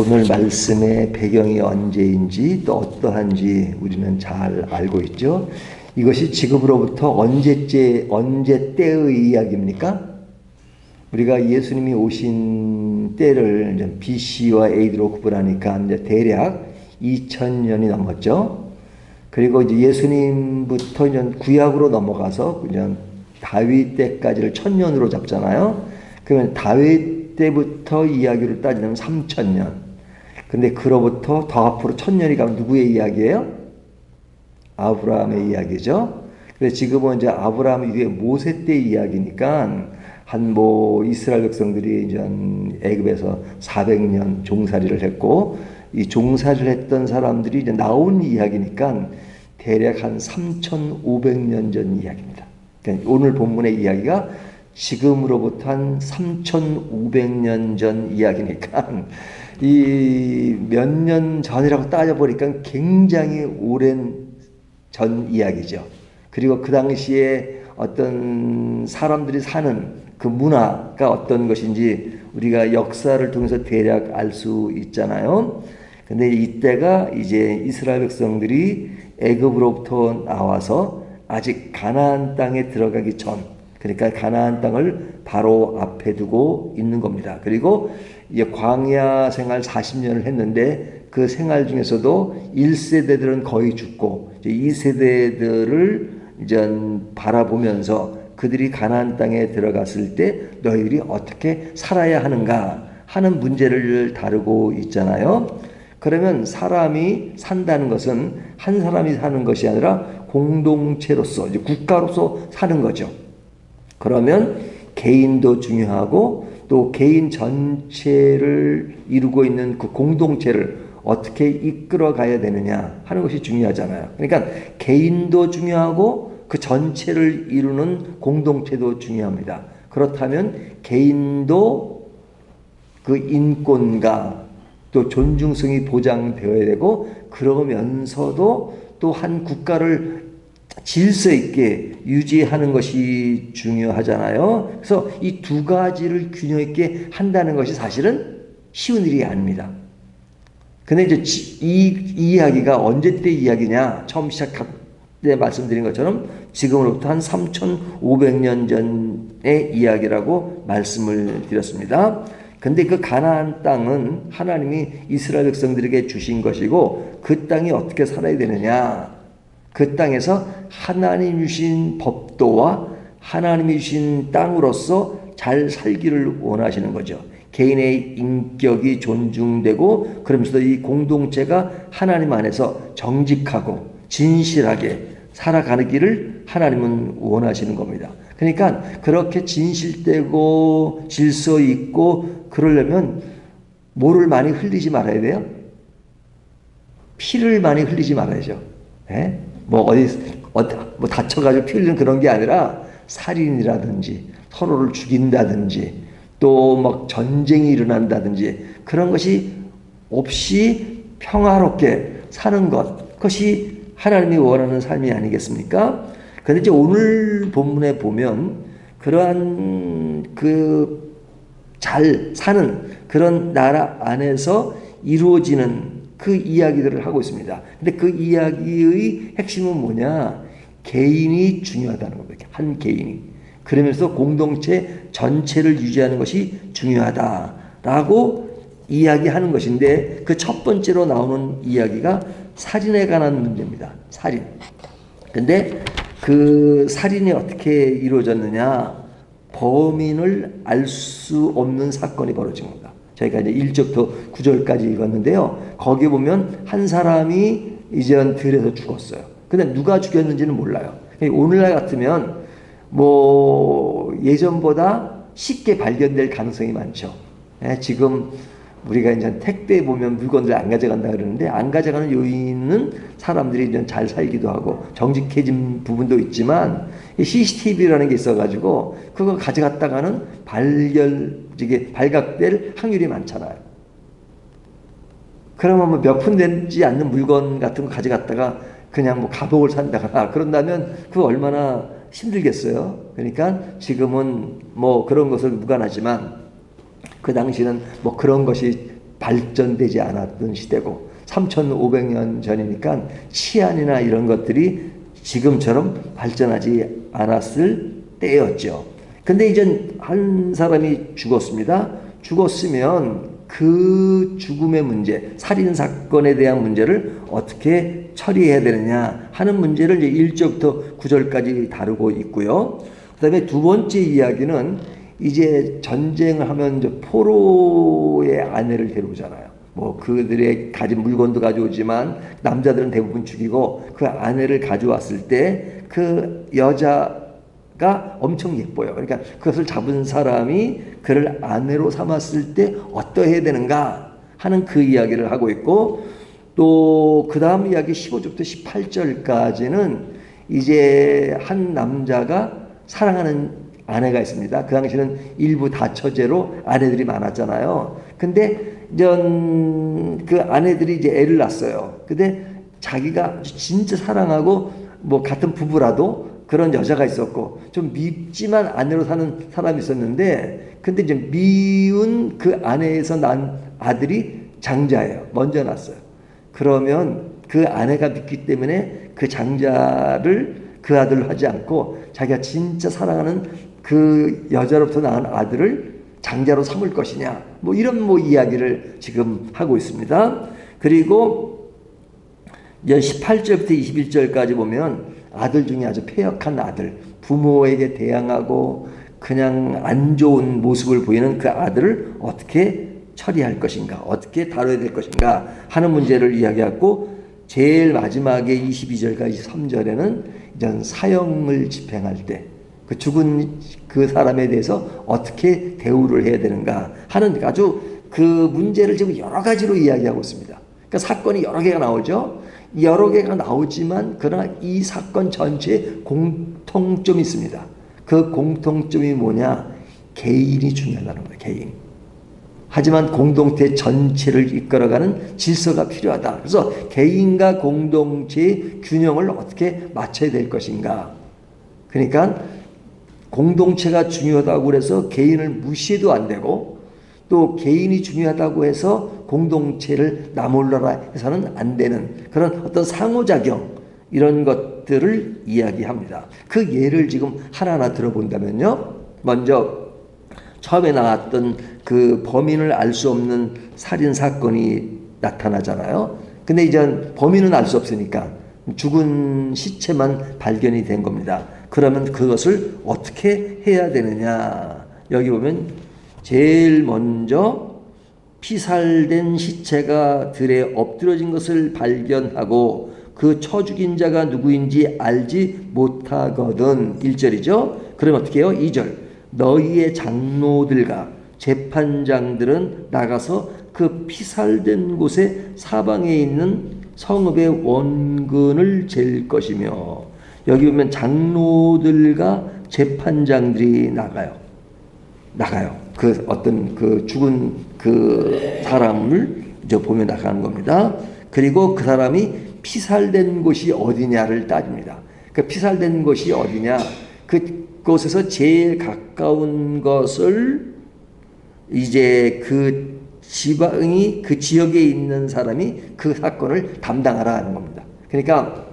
오늘 말씀의 배경이 언제인지 또 어떠한지 우리는 잘 알고 있죠. 이것이 지금으로부터 언제 때의 이야기입니까? 우리가 예수님이 오신 때를 BC와 AD로 구분하니까 이제 대략 2000년이 넘었죠. 그리고 이제 예수님부터 이제 구약으로 넘어가서 그냥 다윗 때까지를 1000년으로 잡잖아요. 그러면 다윗 때부터 이야기를 따지면 3000년. 근데 그로부터 더 앞으로 1000년이 가면 누구의 이야기예요? 아브라함의 이야기죠. 그래서 지금은 이제 아브라함 이후에 모세 때 이야기니까 한 이스라엘 백성들이 이제 애굽에서 400년 종살이를 했고 이 종살이를 했던 사람들이 이제 나온 이야기니까 대략 한 3500년 전 이야기입니다. 그러니까 오늘 본문의 이야기가 지금으로부터 한 3500년 전 이야기니까 이 몇 년 전이라고 따져보니까 굉장히 오랜 전 이야기죠. 그리고 그 당시에 어떤 사람들이 사는 그 문화가 어떤 것인지 우리가 역사를 통해서 대략 알 수 있잖아요. 근데 이때가 이제 이스라엘 백성들이 애굽으로부터 나와서 아직 가나안 땅에 들어가기 전, 그러니까 가나안 땅을 바로 앞에 두고 있는 겁니다. 그리고 이제 광야 생활 40년을 했는데 그 생활 중에서도 1세대들은 거의 죽고 2세대들을 이제 바라보면서 그들이 가나안 땅에 들어갔을 때 너희들이 어떻게 살아야 하는가 하는 문제를 다루고 있잖아요. 그러면 사람이 산다는 것은 한 사람이 사는 것이 아니라 공동체로서, 이제 국가로서 사는 거죠. 그러면 개인도 중요하고 또 개인 전체를 이루고 있는 그 공동체를 어떻게 이끌어 가야 되느냐 하는 것이 중요하잖아요. 그러니까 개인도 중요하고 그 전체를 이루는 공동체도 중요합니다. 그렇다면 개인도 그 인권과 또 존중성이 보장되어야 되고 그러면서도 또 한 국가를 질서 있게 유지하는 것이 중요하잖아요. 그래서 이 두 가지를 균형 있게 한다는 것이 사실은 쉬운 일이 아닙니다. 근데 이제 이 이야기가 언제 때 이야기냐? 처음 시작할 때 말씀드린 것처럼 지금으로부터 한 3500년 전의 이야기라고 말씀을 드렸습니다. 근데 그 가나안 땅은 하나님이 이스라엘 백성들에게 주신 것이고 그 땅이 어떻게 살아야 되느냐? 그 땅에서 하나님이 주신 법도와 하나님이 주신 땅으로서 잘 살기를 원하시는 거죠. 개인의 인격이 존중되고 그러면서도 이 공동체가 하나님 안에서 정직하고 진실하게 살아가기를 하나님은 원하시는 겁니다. 그러니까 그렇게 진실되고 질서 있고 그러려면 뭐를 많이 흘리지 말아야 돼요? 피를 많이 흘리지 말아야죠. 예? 뭐 다쳐가지고 피 흘리는 그런 게 아니라 살인이라든지 서로를 죽인다든지 또 막 전쟁이 일어난다든지 그런 것이 없이 평화롭게 사는 것, 그것이 하나님이 원하는 삶이 아니겠습니까? 그런데 이제 오늘 본문에 보면 그러한 그 잘 사는 그런 나라 안에서 이루어지는 그 이야기들을 하고 있습니다. 근데 그 이야기의 핵심은 뭐냐? 개인이 중요하다는 겁니다. 한 개인이. 그러면서 공동체 전체를 유지하는 것이 중요하다라고 이야기하는 것인데 그 첫 번째로 나오는 이야기가 살인에 관한 문제입니다. 살인. 근데 그 살인이 어떻게 이루어졌느냐? 범인을 알 수 없는 사건이 벌어진 겁니다. 저희가 이제 1절부터 9절까지 읽었는데요. 거기 보면 한 사람이 이제 들에서 죽었어요. 근데 누가 죽였는지는 몰라요. 오늘날 같으면 예전보다 쉽게 발견될 가능성이 많죠. 지금 우리가 이제 택배에 보면 물건들 안 가져간다 그러는데 안 가져가는 요인은 사람들이 이제 잘 살기도 하고 정직해진 부분도 있지만 CCTV라는 게 있어가지고 그거 가져갔다가는 발각될 확률이 많잖아요. 그러면 몇 푼 되지 않는 물건 같은 거 가져갔다가 그냥 갑옷을 산다거나 그런다면 그거 얼마나 힘들겠어요. 그러니까 지금은 그런 것을 무관하지만 그 당시는 그런 것이 발전되지 않았던 시대고 3,500년 전이니까 치안이나 이런 것들이 지금처럼 발전하지 않았을 때였죠. 근데 이제 한 사람이 죽었습니다. 죽었으면 그 죽음의 문제, 살인사건에 대한 문제를 어떻게 처리해야 되느냐 하는 문제를 이제 1절부터 9절까지 다루고 있고요. 그 다음에 두 번째 이야기는 이제 전쟁을 하면 이제 포로의 아내를 데려오잖아요. 뭐 그들의 가진 물건도 가져오지만 남자들은 대부분 죽이고 그 아내를 가져왔을 때 그 여자가 엄청 예뻐요. 그러니까 그것을 잡은 사람이 그를 아내로 삼았을 때 어떠해야 되는가 하는 그 이야기를 하고 있고, 또 그 다음 이야기 15절부터 18절까지는 이제 한 남자가 사랑하는 아내가 있습니다. 그 당시는 일부 다처제로 아내들이 많았잖아요. 근데 그 아내들이 이제 애를 낳았어요. 근데 자기가 진짜 사랑하고 뭐 같은 부부라도 그런 여자가 있었고 좀 밉지만 아내로 사는 사람이 있었는데, 근데 이제 미운 그 아내에서 난 아들이 장자예요. 먼저 낳았어요. 그러면 그 아내가 밉기 때문에 그 장자를 그 아들로 하지 않고 자기가 진짜 사랑하는 그 여자로부터 낳은 아들을 장자로 삼을 것이냐, 뭐 이런 뭐 이야기를 지금 하고 있습니다. 그리고 18절부터 21절까지 보면 아들 중에 아주 패역한 아들, 부모에게 대항하고 그냥 안 좋은 모습을 보이는 그 아들을 어떻게 처리할 것인가, 어떻게 다뤄야 될 것인가 하는 문제를 이야기하고, 제일 마지막에 22절까지 3절에는 이제 사형을 집행할 때 그 죽은 그 사람에 대해서 어떻게 대우를 해야 되는가 하는 아주 그 문제를 지금 여러 가지로 이야기하고 있습니다. 그러니까 사건이 여러 개가 나오죠. 여러 개가 나오지만 그러나 이 사건 전체에 공통점이 있습니다. 그 공통점이 뭐냐? 개인이 중요하다는 거예요. 개인. 하지만 공동체 전체를 이끌어가는 질서가 필요하다. 그래서 개인과 공동체의 균형을 어떻게 맞춰야 될 것인가. 그러니까 공동체가 중요하다고 해서 개인을 무시해도 안 되고, 또 개인이 중요하다고 해서 공동체를 나몰라라 해서는 안 되는 그런 어떤 상호작용, 이런 것들을 이야기합니다. 그 예를 지금 하나하나 들어본다면요. 먼저 처음에 나왔던 그 범인을 알 수 없는 살인사건이 나타나잖아요. 근데 이제 범인은 알 수 없으니까 죽은 시체만 발견이 된 겁니다. 그러면 그것을 어떻게 해야 되느냐. 여기 보면 제일 먼저 피살된 시체가 들에 엎드러진 것을 발견하고 그 쳐 죽인 자가 누구인지 알지 못하거든. 1절이죠. 그럼 어떻게 해요? 2절. 너희의 장로들과 재판장들은 나가서 그 피살된 곳에 사방에 있는 성읍의 원근을 잴 것이며, 여기 보면 장로들과 재판장들이 나가요. 그 어떤 그 죽은 그 사람을 이제 보며 나가는 겁니다. 그리고 그 사람이 피살된 곳이 어디냐를 따집니다. 그 피살된 곳이 어디냐? 그곳에서 제일 가까운 것을 이제 그 지방이 그 지역에 있는 사람이 그 사건을 담당하라 하는 겁니다. 그러니까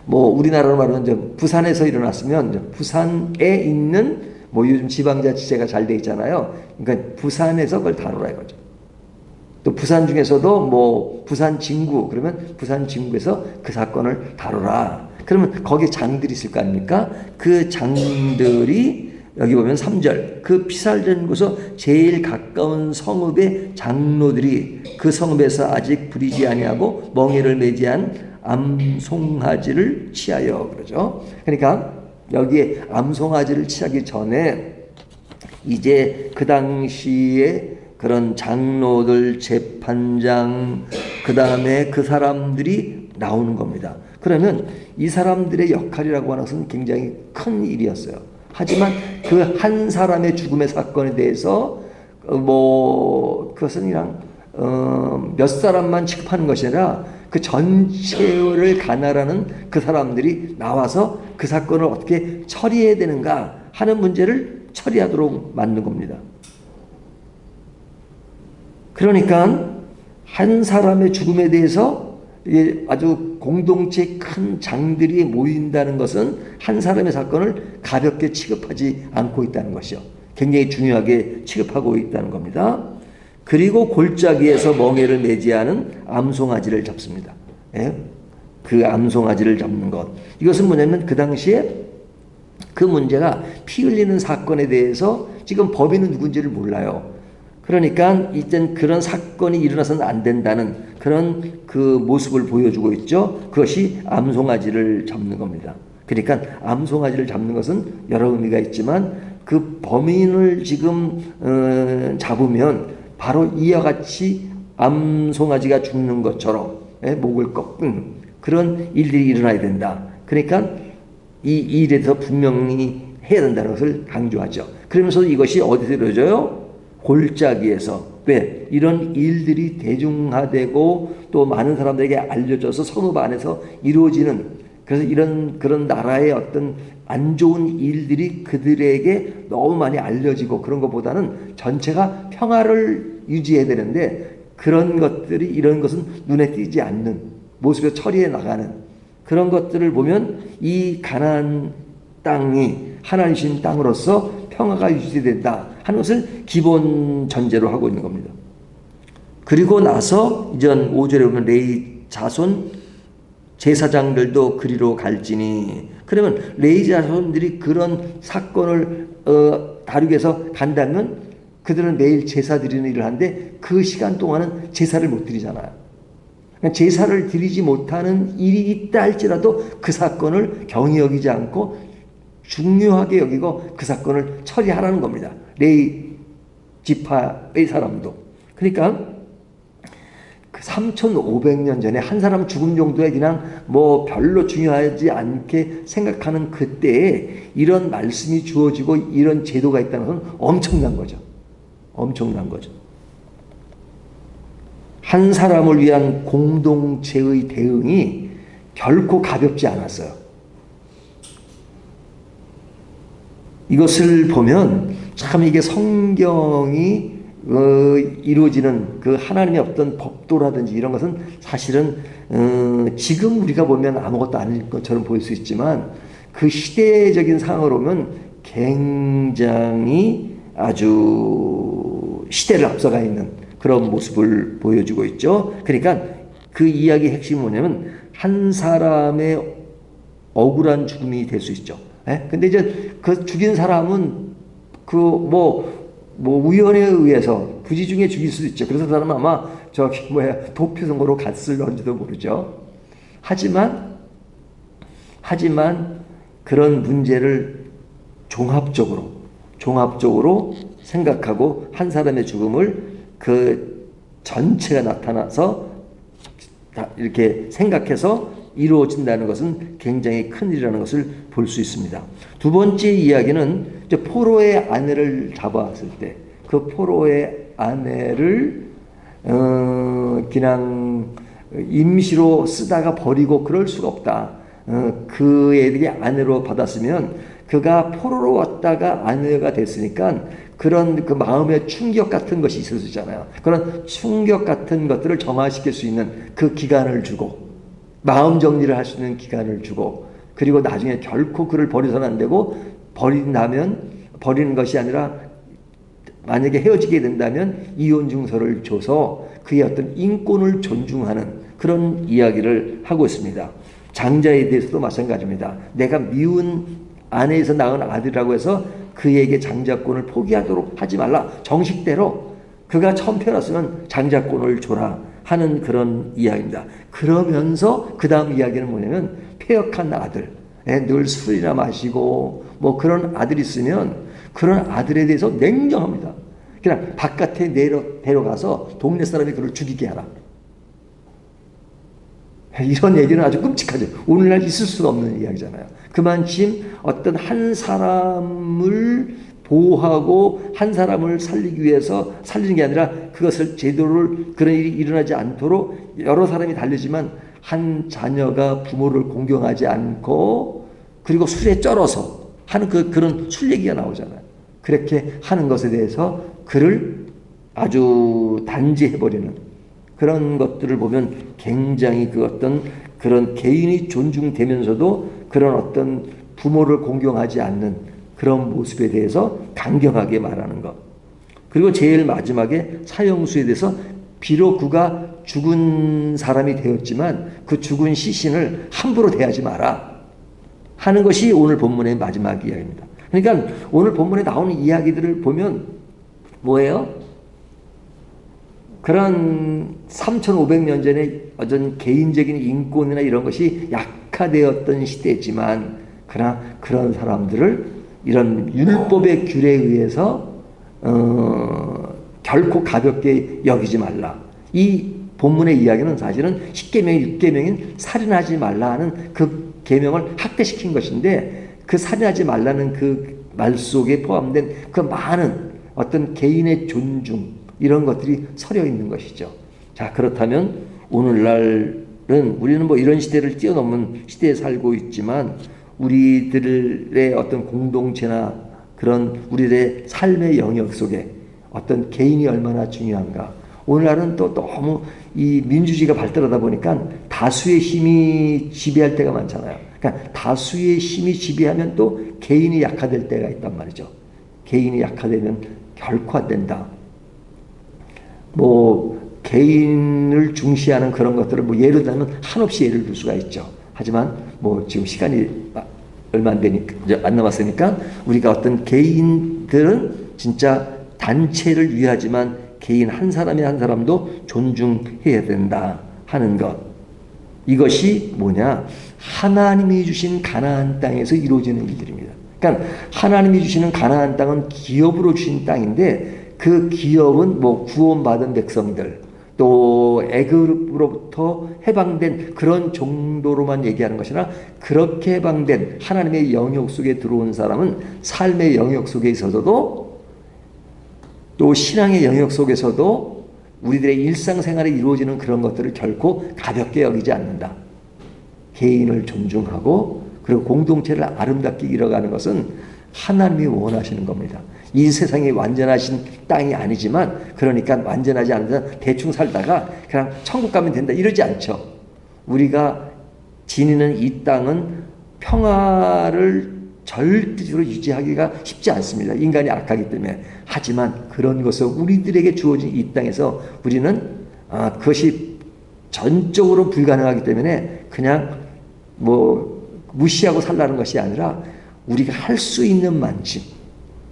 뭐 우리나라로 말하면 부산에서 일어났으면 부산에 있는 뭐 요즘 지방자치제가 잘 돼 있잖아요. 그러니까 부산에서 그걸 다루라 이거죠. 또 부산 중에서도 뭐 부산 진구, 그러면 부산 진구에서 그 사건을 다루라. 그러면 거기에 장들이 있을 거 아닙니까? 그 장들이 여기 보면 3절, 그 피살된 곳에서 제일 가까운 성읍의 장로들이 그 성읍에서 아직 부리지 아니하고 멍에를 매지한 암송아지를 취하여, 그러죠. 그러니까 여기에 암송아지를 취하기 전에 이제 그 당시에 그런 장로들, 재판장, 그 다음에 그 사람들이 나오는 겁니다. 그러면 이 사람들의 역할이라고 하는 것은 굉장히 큰 일이었어요. 하지만 그 한 사람의 죽음의 사건에 대해서 뭐 그것은 그냥 몇 사람만 취급하는 것이 아니라 그 전체를 관할하는 그 사람들이 나와서 그 사건을 어떻게 처리해야 되는가 하는 문제를 처리하도록 만든 겁니다. 그러니까 한 사람의 죽음에 대해서 아주 공동체 큰 장들이 모인다는 것은 한 사람의 사건을 가볍게 취급하지 않고 있다는 것이요. 굉장히 중요하게 취급하고 있다는 겁니다. 그리고 골짜기에서 멍에를 매지하는 암송아지를 잡습니다. 예? 그 암송아지를 잡는 것. 이것은 뭐냐면 그 당시에 그 문제가 피 흘리는 사건에 대해서 지금 범인은 누군지를 몰라요. 그러니까 이젠 그런 사건이 일어나서는 안 된다는 그런 그 모습을 보여주고 있죠. 그것이 암송아지를 잡는 겁니다. 그러니까 암송아지를 잡는 것은 여러 의미가 있지만 그 범인을 지금 잡으면 바로 이와 같이 암송아지가 죽는 것처럼 목을 꺾는 그런 일들이 일어나야 된다. 그러니까 이 일에 대해서 분명히 해야 된다는 것을 강조하죠. 그러면서 이것이 어디서 이루어져요? 골짜기에서. 왜? 이런 일들이 대중화되고 또 많은 사람들에게 알려져서 선후배 안에서 이루어지는, 그래서 그런 나라의 어떤 안 좋은 일들이 그들에게 너무 많이 알려지고 그런 것보다는 전체가 평화를 유지해야 되는데 그런 것들이, 이런 것은 눈에 띄지 않는 모습에 처리해 나가는 그런 것들을 보면 이 가나안 땅이 하나님 주신 땅으로서 평화가 유지된다 하는 것을 기본 전제로 하고 있는 겁니다. 그리고 나서 이전 5절에 보면 레위 자손 제사장들도 그리로 갈지니, 그러면 레위 자손들이 그런 사건을 다루기 위해서 간다면 그들은 매일 제사 드리는 일을 하는데 그 시간 동안은 제사를 못 드리잖아요. 제사를 드리지 못하는 일이 있다 할지라도 그 사건을 경히 여기지 않고 중요하게 여기고 그 사건을 처리하라는 겁니다. 레위 지파의 사람도. 그러니까 그 3,500년 전에 한 사람 죽음 정도에 그냥 뭐 별로 중요하지 않게 생각하는 그때에 이런 말씀이 주어지고 이런 제도가 있다는 것은 엄청난 거죠. 엄청난 거죠. 한 사람을 위한 공동체의 대응이 결코 가볍지 않았어요. 이것을 보면 참 이게 성경이 이루어지는 그 하나님의 어떤 법도라든지 이런 것은 사실은 지금 우리가 보면 아무것도 아닌 것처럼 보일 수 있지만 그 시대적인 상황으로 보면 굉장히 아주 시대를 앞서가 있는 그런 모습을 보여주고 있죠. 그러니까 그 이야기의 핵심이 뭐냐면 한 사람의 억울한 죽음이 될 수 있죠. 근데 이제 그 죽인 사람은 우연에 의해서 부지중에 죽일 수도 있죠. 그래서 그 사람은 아마 도피성으로 갔을런지도 모르죠. 하지만 그런 문제를 종합적으로 생각하고 한 사람의 죽음을 그 전체가 나타나서 이렇게 생각해서 이루어진다는 것은 굉장히 큰 일이라는 것을 볼 수 있습니다. 두 번째 이야기는 이제 포로의 아내를 잡아왔을 때 그 포로의 아내를 그냥 임시로 쓰다가 버리고 그럴 수가 없다. 그 애들이 아내로 받았으면 그가 포로로 왔다가 아내가 됐으니까 그런 그 마음의 충격 같은 것이 있을 수 있잖아요. 그런 충격 같은 것들을 정화시킬 수 있는 그 기간을 주고 마음 정리를 할 수 있는 기간을 주고 그리고 나중에 결코 그를 버려서는 안 되고 버리는 것이 아니라 만약에 헤어지게 된다면 이혼 증서를 줘서 그의 어떤 인권을 존중하는 그런 이야기를 하고 있습니다. 장자에 대해서도 마찬가지입니다. 내가 미운 아내에서 낳은 아들이라고 해서 그에게 장자권을 포기하도록 하지 말라. 정식대로 그가 처음 태어났으면 장자권을 줘라 하는 그런 이야기입니다. 그러면서 그 다음 이야기는 뭐냐면 폐역한 아들, 늘 술이나 마시고 뭐 그런 아들이 있으면 그런 아들에 대해서 냉정합니다. 그냥 바깥에 데려가서 동네 사람이 그를 죽이게 하라. 이런 얘기는 아주 끔찍하죠. 오늘날 있을 수가 없는 이야기잖아요. 그만큼 어떤 한 사람을 보호하고 한 사람을 살리기 위해서 살리는 게 아니라 그것을 제도를 그런 일이 일어나지 않도록 여러 사람이 달리지만 한 자녀가 부모를 공경하지 않고 그리고 술에 쩔어서 하는 그런 술 얘기가 나오잖아요. 그렇게 하는 것에 대해서 그를 아주 단죄해버리는 그런 것들을 보면 굉장히 그 어떤 그런 개인이 존중되면서도 그런 어떤 부모를 공경하지 않는 그런 모습에 대해서 강경하게 말하는 것. 그리고 제일 마지막에 사형수에 대해서 비록 그가 죽은 사람이 되었지만 그 죽은 시신을 함부로 대하지 마라 하는 것이 오늘 본문의 마지막 이야기입니다. 그러니까 오늘 본문에 나오는 이야기들을 보면 뭐예요? 그런 3,500년 전에 어떤 개인적인 인권이나 이런 것이 약화되었던 시대지만 그러나 그런 사람들을 이런 율법의 귤에 의해서 결코 가볍게 여기지 말라. 이 본문의 이야기는 사실은 10계명, 6계명인 살인하지 말라 하는 그 계명을 확대시킨 것인데 그 살인하지 말라는 그 말 속에 포함된 그 많은 어떤 개인의 존중 이런 것들이 서려 있는 것이죠. 자, 그렇다면 오늘날은 우리는 뭐 이런 시대를 뛰어넘은 시대에 살고 있지만 우리들의 어떤 공동체나 그런 우리들의 삶의 영역 속에 어떤 개인이 얼마나 중요한가. 오늘날은 또 너무 이 민주주의가 발달하다 보니까 다수의 힘이 지배할 때가 많잖아요. 그러니까 다수의 힘이 지배하면 또 개인이 약화될 때가 있단 말이죠. 개인이 약화되면 결코 안 된다. 뭐 개인을 중시하는 그런 것들을 뭐 예를 들면 한없이 예를 들 수가 있죠. 하지만 뭐 지금 시간이 얼마 안 남았으니까 우리가 어떤 개인들은 진짜 단체를 위하지만 개인 한 사람이 한 사람도 존중해야 된다 하는 것. 이것이 뭐냐? 하나님이 주신 가나안 땅에서 이루어지는 일들입니다. 그러니까 하나님이 주시는 가나안 땅은 기업으로 주신 땅인데 그 기업은 뭐 구원받은 백성들 또 애굽으로부터 해방된 그런 정도로만 얘기하는 것이나 그렇게 해방된 하나님의 영역 속에 들어온 사람은 삶의 영역 속에 있어서도 또 신앙의 영역 속에서도 우리들의 일상생활에 이루어지는 그런 것들을 결코 가볍게 여기지 않는다. 개인을 존중하고 그리고 공동체를 아름답게 이뤄가는 것은 하나님이 원하시는 겁니다. 이 세상이 완전하신 땅이 아니지만 그러니까 완전하지 않아서 대충 살다가 그냥 천국 가면 된다 이러지 않죠. 우리가 지니는 이 땅은 평화를 절대적으로 유지하기가 쉽지 않습니다. 인간이 악하기 때문에. 하지만 그런 것을 우리들에게 주어진 이 땅에서 우리는 그것이 전적으로 불가능하기 때문에 그냥 뭐 무시하고 살라는 것이 아니라 우리가 할 수 있는 만큼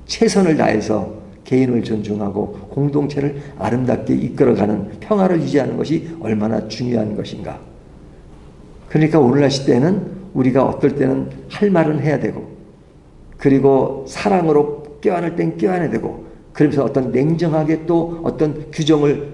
최선을 다해서 개인을 존중하고 공동체를 아름답게 이끌어가는 평화를 유지하는 것이 얼마나 중요한 것인가. 그러니까 오늘날 시대는 우리가 어떨 때는 할 말은 해야 되고 그리고 사랑으로 껴안을 땐 껴안아야 되고 그러면서 어떤 냉정하게 또 어떤 규정을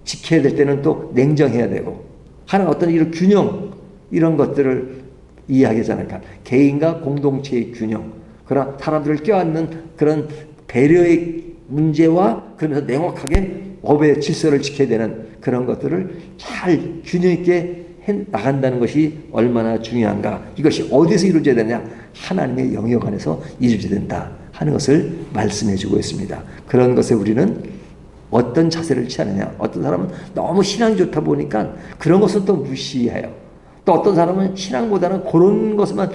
지켜야 될 때는 또 냉정해야 되고 하는 어떤 이런 균형 이런 것들을 이야기하잖아요. 그러니까 개인과 공동체의 균형 그런 사람들을 껴안는 그런 배려의 문제와 그러면서 냉혹하게 법의 질서를 지켜야 되는 그런 것들을 잘 균형 있게 해 나간다는 것이 얼마나 중요한가. 이것이 어디서 이루어져야 되냐? 하나님의 영역 안에서 이루어져야 된다 하는 것을 말씀해 주고 있습니다. 그런 것에 우리는 어떤 자세를 취하느냐. 어떤 사람은 너무 신앙이 좋다 보니까 그런 것은 또 무시해요. 또 어떤 사람은 신앙보다는 그런 것만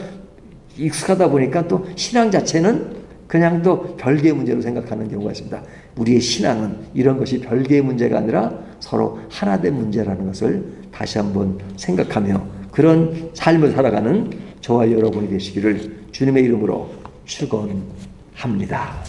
익숙하다 보니까 또 신앙 자체는 그냥 또 별개의 문제로 생각하는 경우가 있습니다. 우리의 신앙은 이런 것이 별개의 문제가 아니라 서로 하나된 문제라는 것을 다시 한번 생각하며 그런 삶을 살아가는 저와 여러분이 되시기를 주님의 이름으로 축원합니다.